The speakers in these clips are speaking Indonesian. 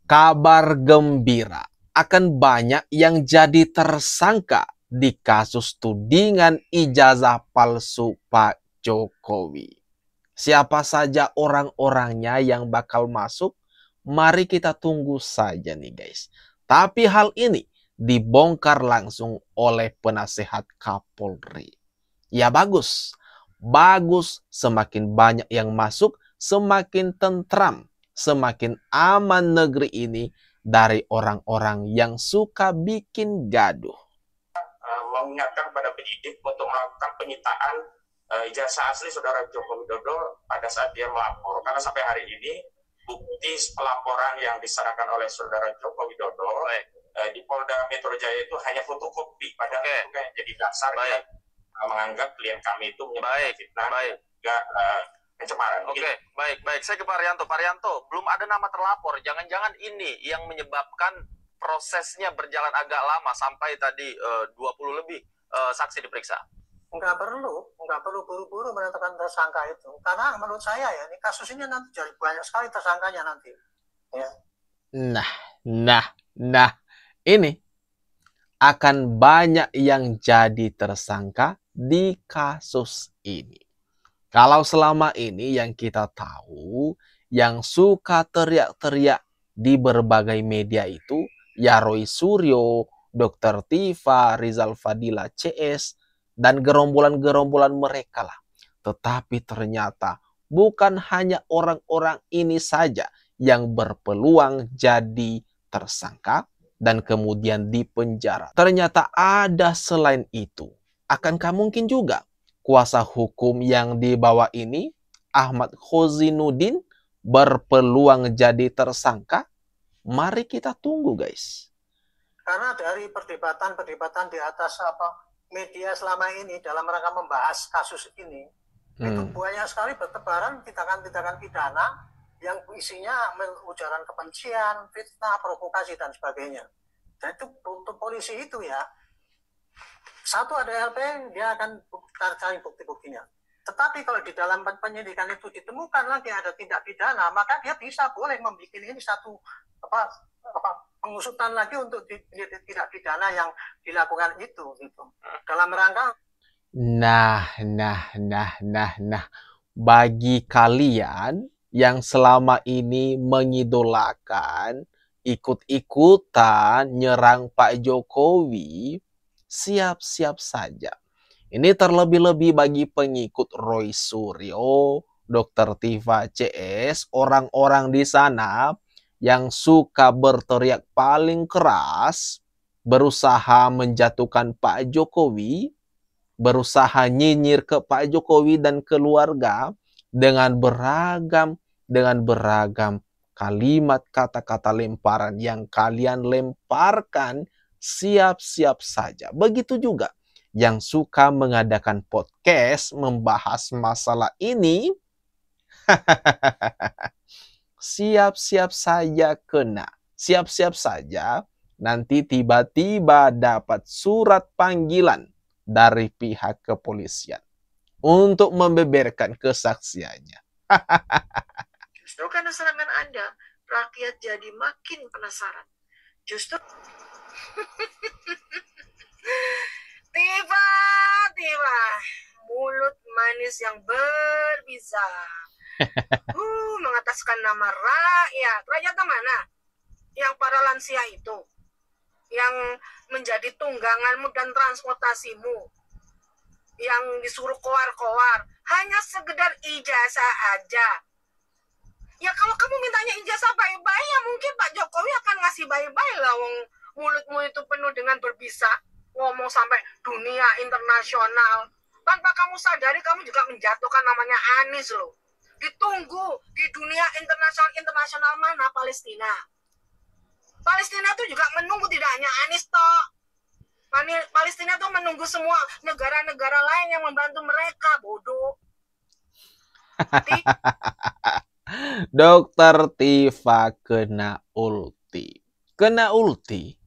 Kabar gembira, akan banyak yang jadi tersangka di kasus tudingan ijazah palsu Pak Jokowi. Siapa saja orang-orangnya yang bakal masuk? Mari kita tunggu saja nih guys. Tapi hal ini dibongkar langsung oleh penasehat Kapolri. Ya bagus, bagus, semakin banyak yang masuk, semakin tentram, semakin aman negeri ini dari orang-orang yang suka bikin gaduh. Mengingatkan kepada penyidik untuk melakukan penyitaan ijazah asli saudara Joko Widodo pada saat dia melapor. Karena sampai hari ini bukti pelaporan yang diserahkan oleh saudara Joko Widodo di Polda Metro Jaya itu hanya fotokopi. Padahal itu kan jadi dasar ya, menganggap klien kami itu menyebarkan fitnah juga pencemaran. Oke, baik. Saya ke Pak Arianto. Pak Arianto, belum ada nama terlapor. Jangan-jangan ini yang menyebabkan prosesnya berjalan agak lama sampai tadi 20 lebih saksi diperiksa. Nggak perlu buru-buru menetapkan tersangka itu. Karena menurut saya ya, ini kasus ini nanti jadi banyak sekali tersangkanya nanti. Ya. Nah, ini akan banyak yang jadi tersangka di kasus ini. Kalau selama ini yang kita tahu, yang suka teriak-teriak di berbagai media itu, ya Roy Suryo, Dr. Tifa, Rizal Fadila CS, dan gerombolan-gerombolan mereka lah. Tetapi ternyata bukan hanya orang-orang ini saja yang berpeluang jadi tersangka dan kemudian dipenjara. Ternyata ada selain itu. Akankah mungkin juga kuasa hukum yang dibawa ini, Ahmad Khozinuddin, berpeluang jadi tersangka? Mari kita tunggu guys. Karena dari perdebatan di atas media selama ini dalam rangka membahas kasus ini, itu banyak sekali bertebaran tindakan-tindakan pidana yang isinya ujaran kebencian, fitnah, provokasi, dan sebagainya. Dan itu untuk polisi itu ya, satu ada LP, dia akan cari bukti-buktinya. Tetapi kalau di dalam penyidikan itu ditemukan lagi ada tindak pidana, maka dia boleh membuat ini satu pengusutan lagi untuk tindak pidana yang dilakukan itu gitu. Dalam rangka Nah. Bagi kalian yang selama ini mengidolakan, ikut-ikutan nyerang Pak Jokowi, siap-siap saja. Ini terlebih-lebih bagi pengikut Roy Suryo, Dr. Tifa CS, orang-orang di sana yang suka berteriak paling keras, berusaha menjatuhkan Pak Jokowi, berusaha nyinyir ke Pak Jokowi dan keluarga dengan beragam kalimat kata-kata lemparan yang kalian lemparkan, siap-siap saja. Begitu juga yang suka mengadakan podcast membahas masalah ini, siap-siap saja kena. Siap-siap saja nanti tiba-tiba dapat surat panggilan dari pihak kepolisian untuk membeberkan kesaksiannya. Justru karena serangan Anda, rakyat jadi makin penasaran. Justru tiba-tiba mulut manis yang berbisa mengataskan nama rakyat. Rakyat mana? Yang para lansia itu, yang menjadi tungganganmu dan transportasimu, yang disuruh koar-koar, hanya sekedar ijazah aja. Ya kalau kamu mintanya ijazah baik-baik, ya mungkin Pak Jokowi akan ngasih baik-baik lah. Mulutmu itu penuh dengan berbisa, ngomong sampai dunia internasional. Tanpa kamu sadari, kamu juga menjatuhkan namanya Anies loh. Ditunggu di dunia internasional mana? Palestina. Palestina tuh juga menunggu, tidak hanya Anies toh. Palestina tuh menunggu semua negara-negara lain yang membantu mereka, bodoh. Dokter Tifa kena ulti. Kena ulti.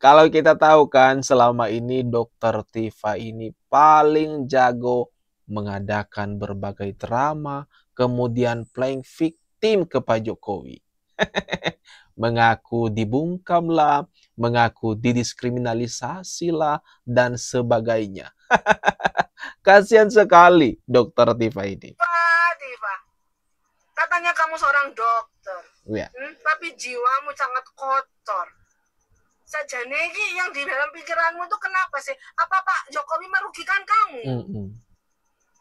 Kalau kita tahu kan selama ini Dokter Tifa ini paling jago mengadakan berbagai drama, kemudian playing victim ke Pak Jokowi. Mengaku dibungkam lah, mengaku didiskriminalisasi lah, dan sebagainya. Kasihan sekali Dokter Tifa ini. Tifa, katanya kamu seorang dokter, Ya. tapi jiwamu sangat kotor. Sajane iki yang di dalam pikiranmu itu kenapa sih? Apa Pak Jokowi merugikan kamu?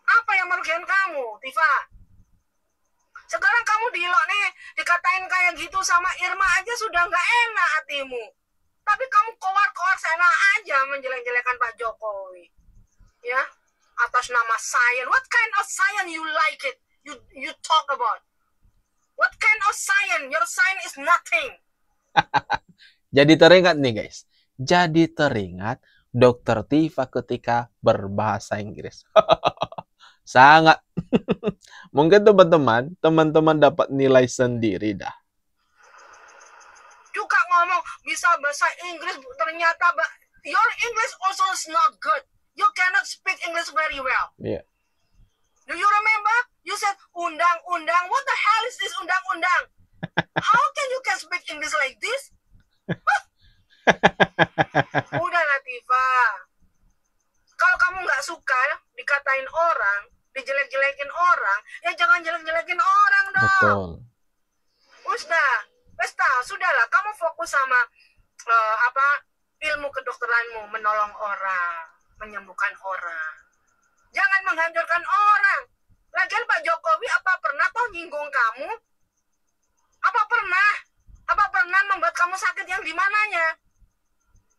Apa yang merugikan kamu, Tifa? Sekarang kamu dilok nih, dikatain kayak gitu sama Irma aja sudah nggak enak hatimu. Tapi kamu keluar sana aja menjelek-jelekan Pak Jokowi. Ya, atas nama science. What kind of science you like it? You talk about? What kind of science? Your science is nothing. Jadi teringat nih guys. Jadi teringat Dokter Tifa ketika berbahasa Inggris. Sangat. Mungkin teman-teman dapat nilai sendiri dah. Juga ngomong bisa bahasa Inggris, ternyata your English also is not good. You cannot speak English very well. Yeah. Do you remember? You said undang-undang. What the hell is this undang-undang? How can you speak English like this? Udahlah Tifa. Kalau kamu nggak suka dikatain orang, dijelek-jelekin orang, ya jangan jelek-jelekin orang dong. Betul. Sudahlah, kamu fokus sama ilmu kedokteranmu, menolong orang, menyembuhkan orang. Jangan menghancurkan orang. Lagian Pak Jokowi apa pernah toh nyinggung kamu? Apa pernah membuat kamu sakit yang di mananya?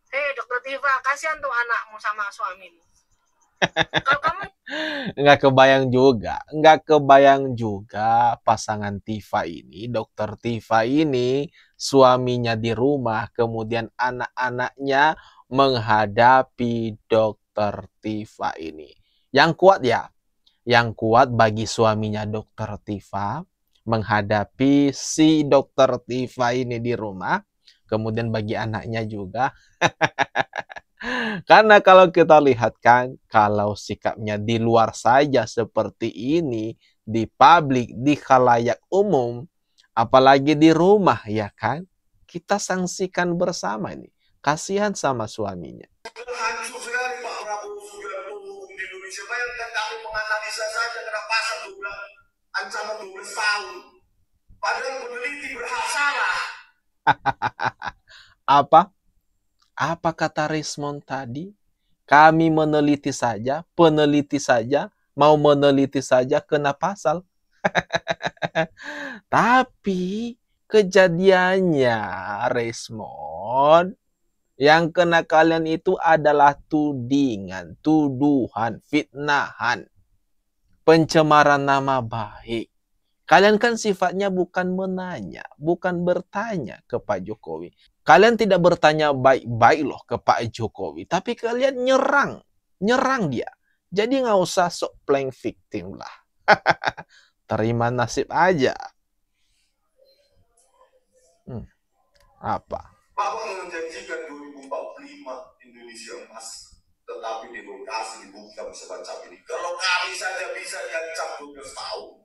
Hei Dokter Tifa, kasihan tuh anakmu sama suamimu. Kalau kamu nggak kebayang juga pasangan Tifa ini, Dokter Tifa ini, suaminya di rumah, kemudian anak-anaknya menghadapi Dokter Tifa ini. Yang kuat bagi suaminya Dokter Tifa menghadapi si Dokter Tifa ini di rumah, kemudian bagi anaknya juga. Karena kalau kita lihat kan, kalau sikapnya di luar saja seperti ini, di publik, di khalayak umum, apalagi di rumah ya kan, kita sanksikan bersama ini. Kasihan sama suaminya. Hancur sekali Pak Prabowo Subianto hukum di Indonesia. Bayangkan kami menganalisa saja kena pasal 12, ancaman 12 tahun. Padahal peneliti berhak salah. Apa kata Rismond tadi? Kami meneliti saja, peneliti saja, mau meneliti saja kena pasal. Tapi kejadiannya Rismond, yang kena kalian itu adalah tudingan, tuduhan, fitnahan, pencemaran nama baik. Kalian kan sifatnya bukan menanya, bukan bertanya ke Pak Jokowi. Kalian tidak bertanya baik-baik loh ke Pak Jokowi, tapi kalian nyerang dia. Jadi nggak usah sok playing victim lah. Terima nasib aja. Apa? Bapak menjanjikan 2045 Indonesia emas, tetapi demokrasi dibuka semacam ini. Kalau kami saja bisa diancam 12 tahun,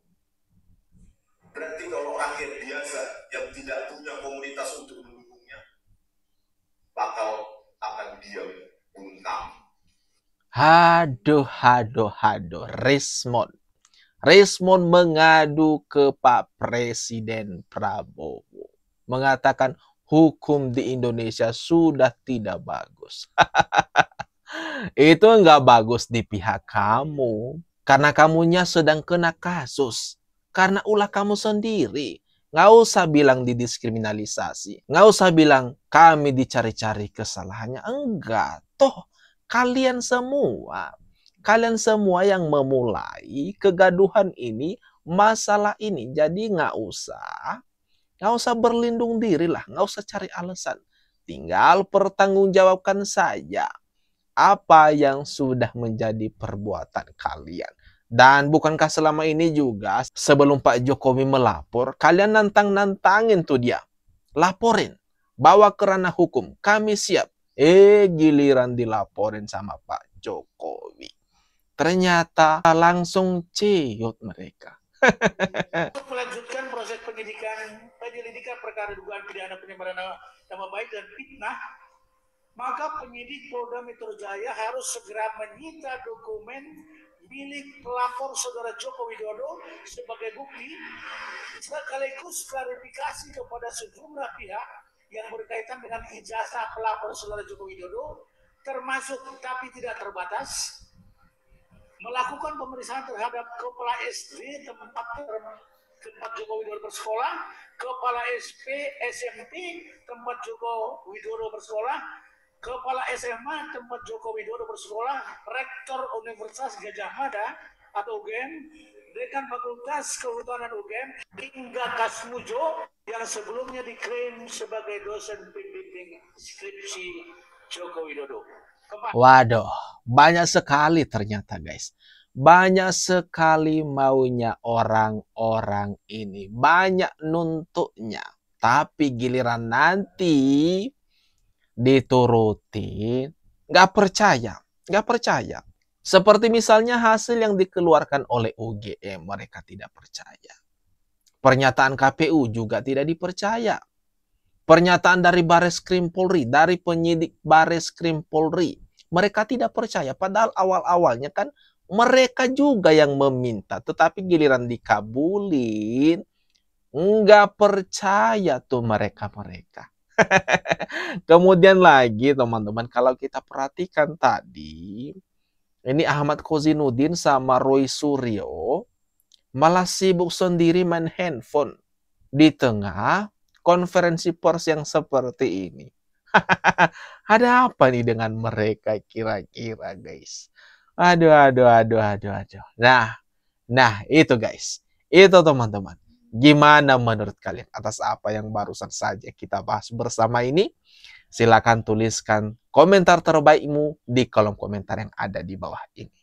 berarti kalau rakyat biasa yang tidak punya komunitas untuk mendukungnya, bakal akan diam bungkam. Haduh. Rismond mengadu ke Pak Presiden Prabowo. Mengatakan hukum di Indonesia sudah tidak bagus. Itu nggak bagus di pihak kamu. Karena kamunya sedang kena kasus. Karena ulah kamu sendiri. Nggak usah bilang didiskriminalisasi. Nggak usah bilang kami dicari-cari kesalahannya. Enggak. Toh kalian semua yang memulai kegaduhan ini, masalah ini. Jadi nggak usah berlindung diri lah. Nggak usah cari alasan. Tinggal pertanggungjawabkan saja apa yang sudah menjadi perbuatan kalian. Dan bukankah selama ini juga sebelum Pak Jokowi melapor, kalian nantangin tuh dia. Laporin. Bawa ke ranah hukum. Kami siap. Giliran dilaporin sama Pak Jokowi. Ternyata langsung ciut mereka. Untuk melanjutkan proses penyidikan penyelidikan perkara dugaan pidana pencemaran nama baik dan fitnah, maka penyidik Polda Metro Jaya harus segera menyita dokumen milik pelapor Saudara Joko Widodo sebagai bukti, sekaligus klarifikasi kepada sejumlah pihak yang berkaitan dengan ijazah pelapor Saudara Joko Widodo, termasuk tapi tidak terbatas melakukan pemeriksaan terhadap kepala SD tempat Joko Widodo bersekolah, kepala SP SMP tempat Joko Widodo bersekolah, kepala SMA tempat Joko Widodo bersekolah, rektor Universitas Gajah Mada atau UGM, dekan Fakultas Kehutanan UGM, hingga Kasmujo yang sebelumnya diklaim sebagai dosen pembimbing skripsi Joko Widodo. Waduh, banyak sekali ternyata guys. Banyak sekali maunya orang-orang ini. Banyak nuntutnya. Tapi giliran nanti diturutin, nggak percaya. Nggak percaya. Seperti misalnya hasil yang dikeluarkan oleh UGM, mereka tidak percaya. Pernyataan KPU juga tidak dipercaya. Pernyataan dari Bareskrim Polri, dari penyidik Bareskrim Polri, mereka tidak percaya. Padahal awal-awalnya kan mereka juga yang meminta, tetapi giliran dikabulin, nggak percaya tuh mereka-mereka. Kemudian lagi teman-teman, kalau kita perhatikan tadi, ini Ahmad Kozinudin sama Roy Suryo malah sibuk sendiri main handphone di tengah konferensi pers yang seperti ini. Ada apa nih dengan mereka kira-kira guys? Aduh. Nah itu guys. Itu teman-teman. Gimana menurut kalian atas apa yang barusan saja kita bahas bersama ini? Silakan tuliskan komentar terbaikmu di kolom komentar yang ada di bawah ini.